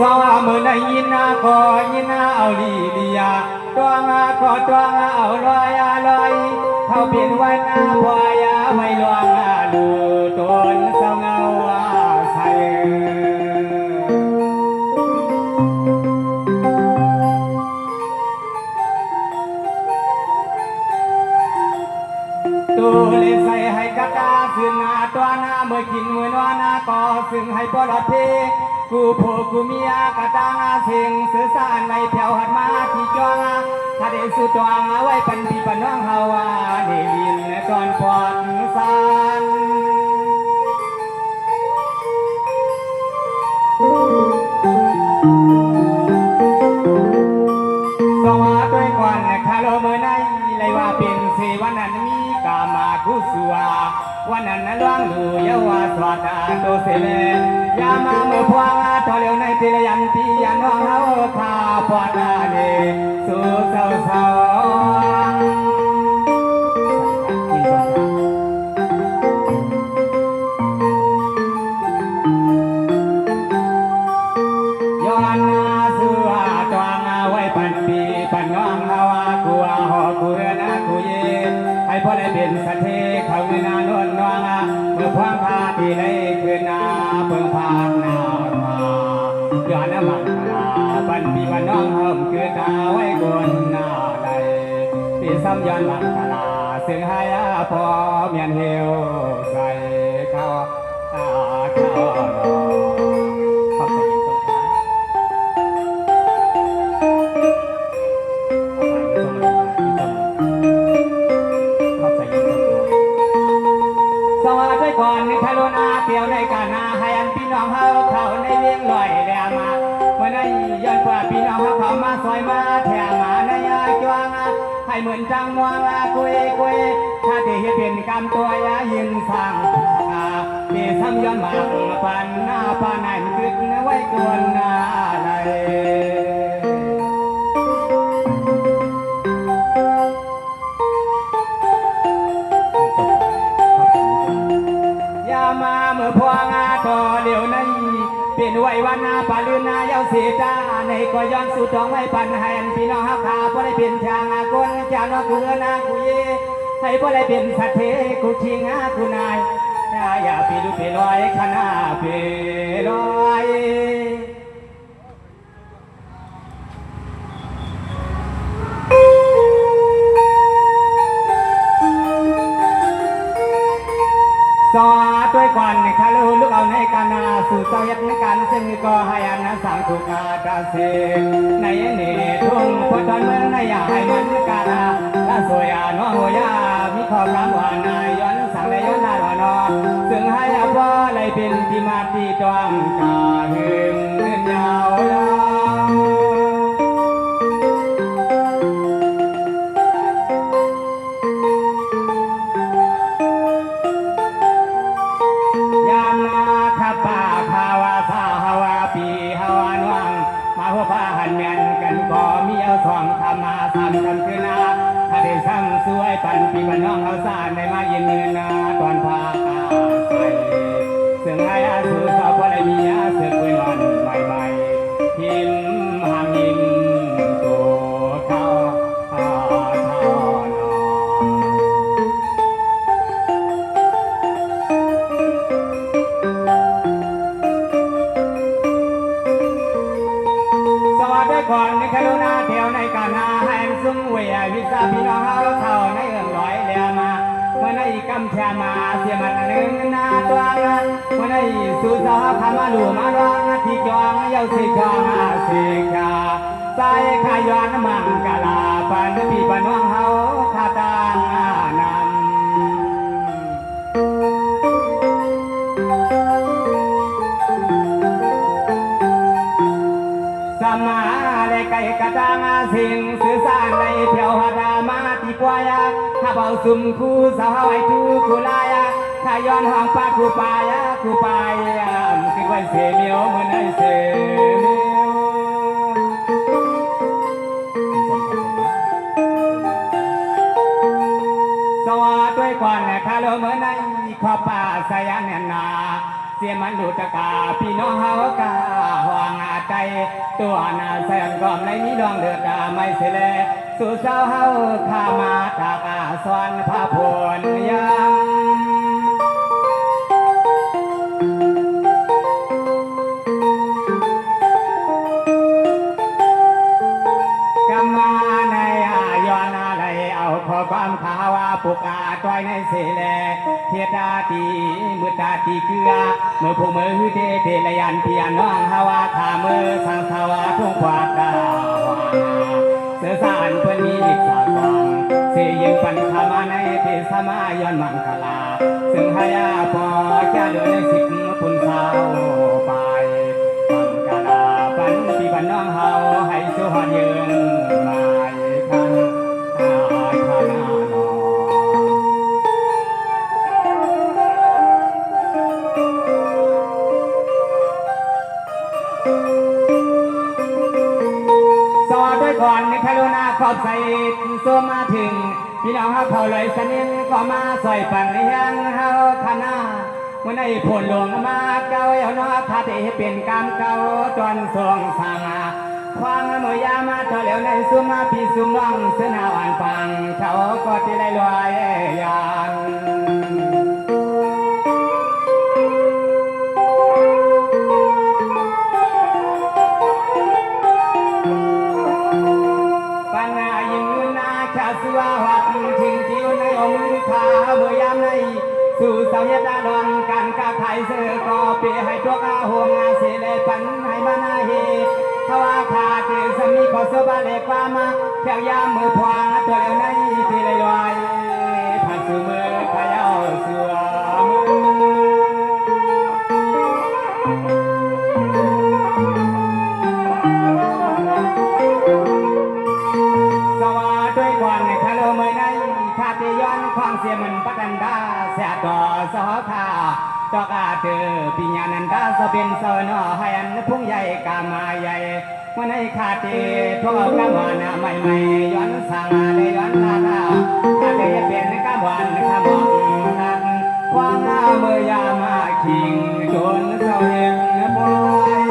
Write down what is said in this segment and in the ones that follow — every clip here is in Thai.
สาวมือในยินนาก็ยินนาเอาลีลียาตัวงาก็ตัวงาเอาลอยลอยเขาเปลี่ยนวันนาพอยาไม่ลวงดูตนสาวเงาใส่ตัวเล่นใส่ให้กะตาซึ่งนาตัวนาเมื่อกินมือนวานาก็ซึ่งให้ปลอดเพกูโผกูเมียกะตางาเสียงสื่อสารในแถวหัดมาที่จองถ้าได้สุดจองไว้ปันพี่ปันน้องเฮาเดลินก่อนปอดสานสวัสดีก่อนคาโลเมื่อไหนเลยว่าเป็นเสวันนั้นมีกามากุสัววันนั้นล่วงดูเยาวสวัสดิ์โตเสเลยามาเมื่อพวงทอเลียวในเตลยันตียันน้องเฮาข้าปอดเนสู่เศร้าเศร้าย้อนนาสู่ตัวงาไว้ปันปีปันน้องเฮากูหอกูนะกูเย็นให้พ่อได้เป็นสัตเทเขาเงินนวลน้องเมื่อพวงพาตีเลยคืนนาเพิ่งพานาย้อนน้ำมันปันปีปันน้องเฮิมคือตาไว้บนหน้าใดปีซ้ำย้อนบังตลาซึ่งให้พอเมียนเหี่ยวใส่เข้าขอบใจยิ่งสงสารขอบใจยิ่งสงสารสวัสดีก่อนในทะลุนาเตียวในกานาให้อันพี่น้องเฮาเขาในเลี้ยงลอยแดมาเมื่อนั้นย้อนกว่าพี่น้องเขามาซอยมาแถวมาในยาจวงให้เหมือนจังมัวกุยถ้าที่เห็นเป็นกรรมตัวยายินสั่งเดี๋ยวซ้ำย้อนมาปันหน้าปานันกึดไว้กวนอะไรยามาเมื่อพวงต่อเดี๋ยวนั้นเป็นไว้วันนาปาลืนาเย้าเสียจ้าในก็ย้อนสู่ท้องไว้ปันให้พี่น้องฮักขาเพราะได้เป็นชางกนเจ้าน้องกูเลือนากูเย่ให้เพราะได้เป็นสัตเทกูชิงกูนายอย่าไปดูไปลอยขนาไปลอยสอด้วยก่อนคาลูลูกเอาในการนาสู่เจ้ายักษ์ในการซึ่งก็ให้อันนั้นสั่งถูกอาตาเสในนี่ทุ่งพอตอนเมืองในอย่าให้มันกาละสวยน้องหัวยามีข้อคำว่านายย้อนสั่งในย้อนนาดวนอซึ่งให้พ่อเลยเป็นที่มาที่ตวงกาหึงยาวยสองทำมาสามทำคือนาถ้าได้ซ้ำสวยปันปีปันน้องเขาสานได้มาเย็นเงินนาตอนพาใส่ซึ่งให้อาสูสาวพอได้มีอาเสือกวยวันใหม่ๆหิมหางหิมตัวเขาเท่านสวัสดีก่อนในคารุณาเที่ยวในกานาให้ซุ้มเวียวิสาพี่น้องเขาในเอื้องลอยเลียมาเมื่อในกำแชมาเสียมันหนึ่งนาตัวเมื่อในสุสาขามาลูมาลองที่จองเย้าสิจองสิกาใส่ขายอนมังกะลาปันพี่ปันน้องเขาคาตานำสมาเลยไก่กระตางสิ่งสื่อสารในแถวหาดามาตีกวายถ้าเบาสุ่มคู่สาวไอทูกูลายถ้าย้อนห้องป้ากูปายคือไว้เสียเมียวเหมือนไอเสียเมียวสวัสดีก่อนคาโลเหมือนไอขอป่าสยานนา เสียมันดูตะกาพี่น้องเฮากาห่วงใจตัวนาแสนกอมในนี้ดวงเดือดไม่เสลสู่เศร้าเฮาข้ามาตากาสวนพระพลยังกำมาในย้อนอะไรเอาขอความข่าวว่าปุกอาต้อยในเสลเทียดาตีมือตาตีเกลือเมื่อผู้มือเทเทลยันเพียน้องฮาวาขามือสังสาวาทุ่งกวาดดาวเสือสารเพื่อนมีลิบสาสองเสียยิงปันขามาในเทสมาย้อนมังกลาซึ่งหายาพอจะเหลือในสิบปุ่นสาวไปมังกลาปันปีบันน้องเฮาให้สุหอนยืนมาคันขานานอสวัสดีก่อนในคารุณาขอบใส่สวมมาถึงพี่น้องเขาเลยสนิทก็มาใส่ปันเลี้ยงเฮาคณะเมื่อในผลหลวงมาเก่าเอาเนาะคาเตเป็นกรรมเก่าจนทรงสางความเมื่อยามาต่อเหลียวในซุมมาพี่ซุมน้องเสนาอ่านฟังเขาก็ที่ไรลอยยานปัญหายิ่งนาชาสัวหักถึงที่ในองค์ขาเมื่อยามในสู่สาวเยดาดอนการกาไข่เสือก็เปียให้ตัวอาห่วงอาเสเลปันให้มานาเฮเขาว่าขาดสามีขอสบายเล็กว่ามาเพียงยามมือพวางตัวเลี้ยวในที่ลอยผ่านสู่มือขยาวสัวมือสวัสดีก่อนในคาโลเมื่อในคาติย้อนความเสียมันปัตันดาเสียต่อสอขาตอกอาเธอปิญญานันดาสเป็นสวนอให้อันพุ่งใหญ่กามาใหญ่เมื่อในคาติทั่วกำวันใหม่ใหม่ย้อนสังได้ย้อนลาคาติเป็นกำวันขมองนั้นว่างเมื่อยามาคิงจนเศร้าเห็นบ่อย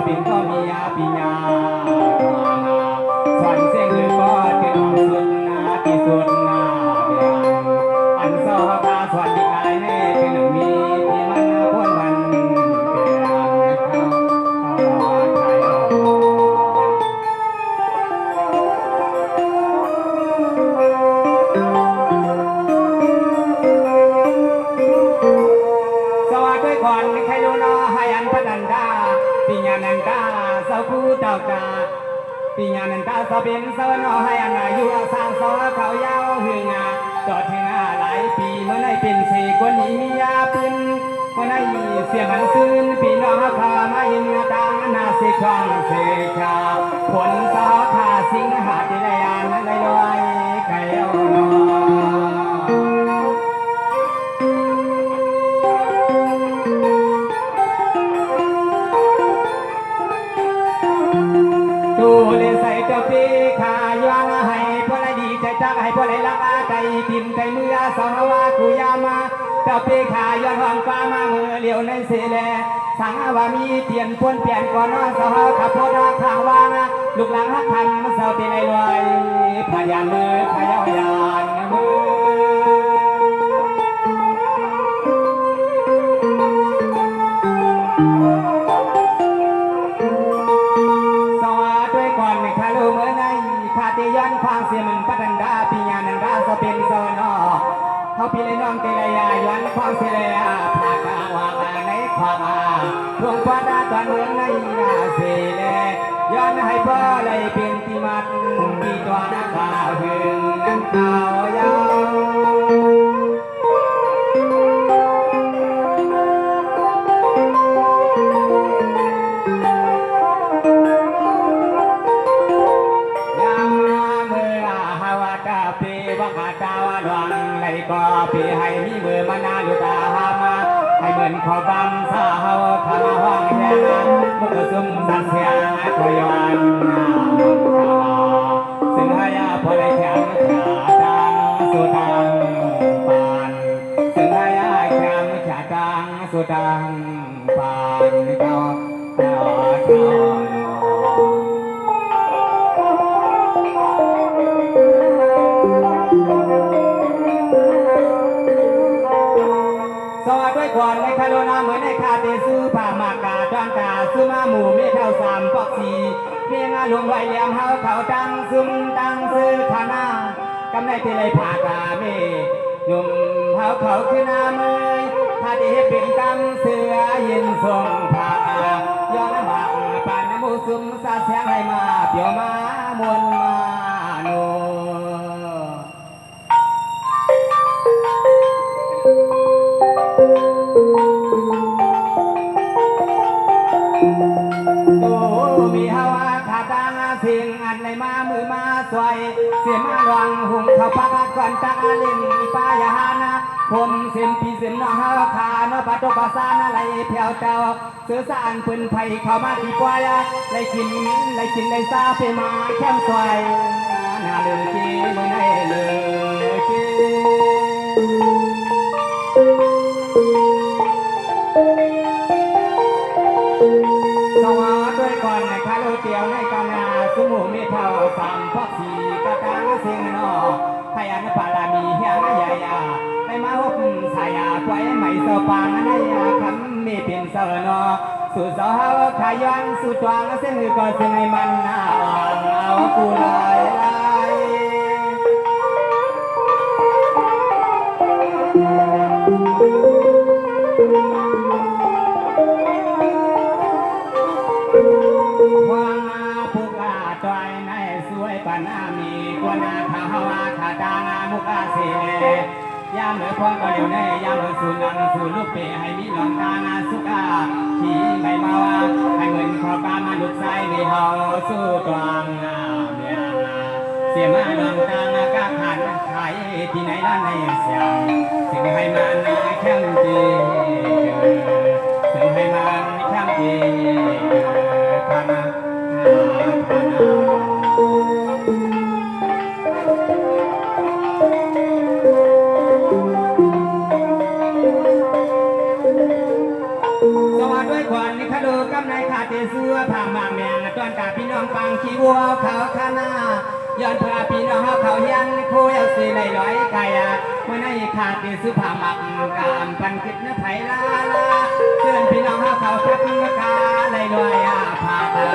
บินก็มีอาปิญญาสอนเสียงคือก็ที่น้องสุดนาที่สุดนาเบียงอันเศร้าตาสวัสดีกายในเป็นหนึ่งมีที่มันพ้นมันเปลี่ยนเขาไทยสวัสดีก่อนใครรู้เนาะให้อันพนันดาปิญญานันตาสาวผู้เต่ากาปิญญานันตาสาวเป็นสาวนอให้อันอายุสร้างสอเขายาวหึงต่อถึงหลายปีเมื่อในเป็นสี่คนนี้มียาปืนเมื่อในเสียมันซื่นพี่น้องข้ามาอินต่างนาเสกช่องเสกชาผลสอขาสิงหาติได้ยานได้ลอยไก่เอานอเลยใส่เจ้าปีขาย้อนให้พอไรดีใจจักให้พอไรรักใจทิมใจเมื่อสาวว่ากูยามาเจ้าปีขาย้อนห้องฟ้ามาเมื่อเลี้ยวในเสลสังว่ามีเปลี่ยนพ้นเปลี่ยนก่อนนอนสาวขับรถข้างว่างลูกหลังหักทันเสาตีในลอยพยานมือพยายานมือย้อนความเสียมันปัตตันดาปิญญานันดาสเป็นโซนอเขาพี่เลยน้องเตยยาย้อนความเสียผากาวางในความพวงฟ้าดาตอนเมืองในเสลย้อนให้พ่อเลยเป็นที่มัดที่ตัวนักข่าวหึงนั้นข่าวยาว ก็ปีให้มีมือมานาลุตาหามาให้เหมือนขอบังสาวทำมาห้องแห่มุกซุ่มสันเสียงคอยวันซึ่งให้พอได้แข็งขาดังสุดังปานซึ่งให้แข็งขาดังสุดังปานก็สวัสดีก่อนในคาโลนาเหมือนในคาเตซูผ่ามากาดอนกาซูมาหมูเมฆเท่าสามปอกสีเมียงาลงไว้เหลี่ยมเฮาเขาดังซุ่มดังซื้อขานากำในที่เลยผ่ากาเมหนุ่มเฮาเขาคือนาเมยถ้าที่เป็นกำเสือยินทรงผ่าย้อนหมักปานมูซุ่มซาเสียงให้มาเปียวมามวนมาโนมีฮาวาขาตางเสียงอันในมามือมาสวยเสียมาหวังหุ่งเขาพักก่อนตาลินป้ายาฮานะผมเสียมปีเสียมน้องฮาวขาโนปัตโตปัสสานะไหลเพียวเจ้าเสือสานปืนไผ่เข้ามาที่กวายไหลกินได้ซาเปมาแค่สวยน่าเลือจีมือในเลือจีสวัสดีก่อนในคาโลเตียวในกานาสมุมีเท่าสามพักสีกะกางเสียงนอพยันปารามีเฮียงใหญ่ยาในมาหบสายาไว้ไม่เสปางในยาคำมีเป็นเสนอสู่สาวขยันสู่ตวงเส้นหือก็เส้นให้มันน่าเอากูลายยามเมื่อพอก็เดี๋ยวนี้ยามเมื่อสู่นังสู่ลูกเปให้มีหลอนตานาสุกาขี่ไม่มาว่าให้เหมือนขอกามาลุกใส่ในเฮาสู้ตวงเมียเสียมาหลอนตางากาขันไข่ที่ไหนด้านในเสียงสิ่งให้มันแข็งจีสิ่งให้มันแข็งจีธนาเสื้อผ้าบางแมงต้อนตาพี่น้องปังขี้วัวเขาข้านาย้อนพาพี่น้องเขายันโคยเอาสีไหลลอยไก่เมื่อในขาดเสื้อผ้าหมักกามปันคิดเนื้อไผ่ลาเสื่อพี่น้องเขาทักกาไหลลอยผ่าตา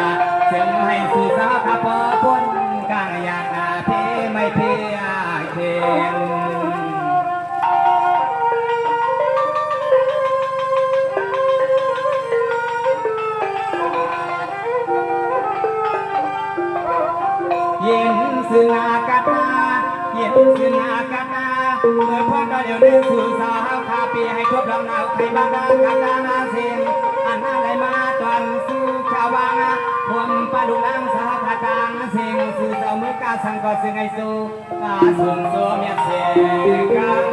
เสื่อให้สู่สาวขับพ้นกลางอยากเพไม่เพียเข็นเย็นสึนากาตาเย็นสึนากาตาเมื่อพ่อก็เดี๋ยวนี้สู่สาวคาปีให้ทบลำนาวใครบ้างกาตานาเสียงอันอะไรมาตอนสู่ชาววังผมปาดุลังสาวคาตางเสียงสู่สาวเมื่อกาสังก็ซึ่งให้สู่กาส่งโซเมียเสียกัน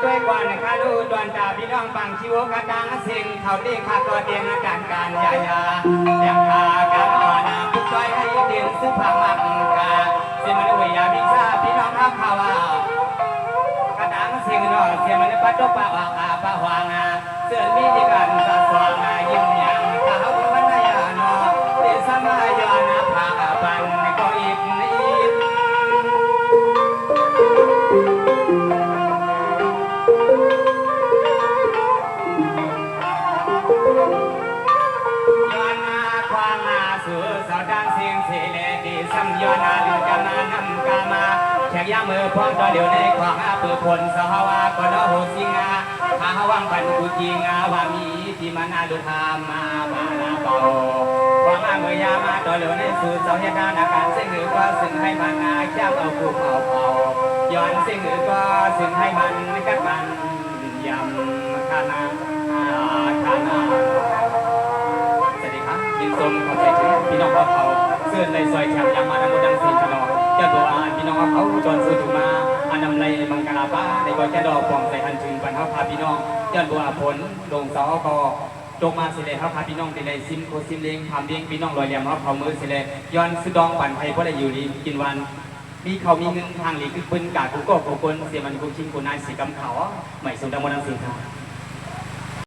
ด้วยกว่านะคะดูดวนตาพี่น้องฟังชิวกระดังเสียงเขาดีขาตัวเตียงการยายาเตียงขาการอ่อนผู้ช่วยให้เตียงซึ่งผักมักกาเสียงมันวิยาพิซาพี่น้องรักเขากระดังเสียงนอเสียงมันปัดตบปะว่าปะหวางเสื่อมีดีกันสะสวงยิ้มยังเขาวันนายานอเดสมายานาผาปันก็อีกย้อนอาดูกันมานำกามาแขกย่ามือพร้อมต่อเดี๋ยวในของอาเปิดผลสหวาก็นอโหสิงาหาวังปันกุจิงาว่ามีที่มันอาดูทามาบาลาเบาของอาเมื่อยามาต่อเดี๋ยวในสู่เสาเหตุการณ์อาการสิ่งหรือก็สิ่งให้มันอาเจ้าเอาคู่เอาย้อนสิ่งหรือก็สิ่งให้มันกัดมันยำคานาสวัสดีครับ ญเลยซอยแถมยางมาทำบุญดังสิ่งตลอดเจ้าตัวพี่น้องเขาจนสู้ถูมาอันนำไรมังกรป้าในก้อยแก่ดอกฟองใส่หันถึงปันเขาพาพี่น้องเจ้าตัวผลลงเสาก็จงมาสิเลยเขาพาพี่น้องไปเลยซิมโคซิมเลี้ยงทำเลี้ยงพี่น้องลอยเลียมเขาเผามือสิเลยย้อนสุดองปั่นไผ่เพราะได้อยู่ดีกินวันมีเขามีเงินทางหลีคือปืนกาดกุโก้กุกลเสียมันกุชิงกุนายสีกำเขาใหม่สุดดำมันดังสิ่งค่ะ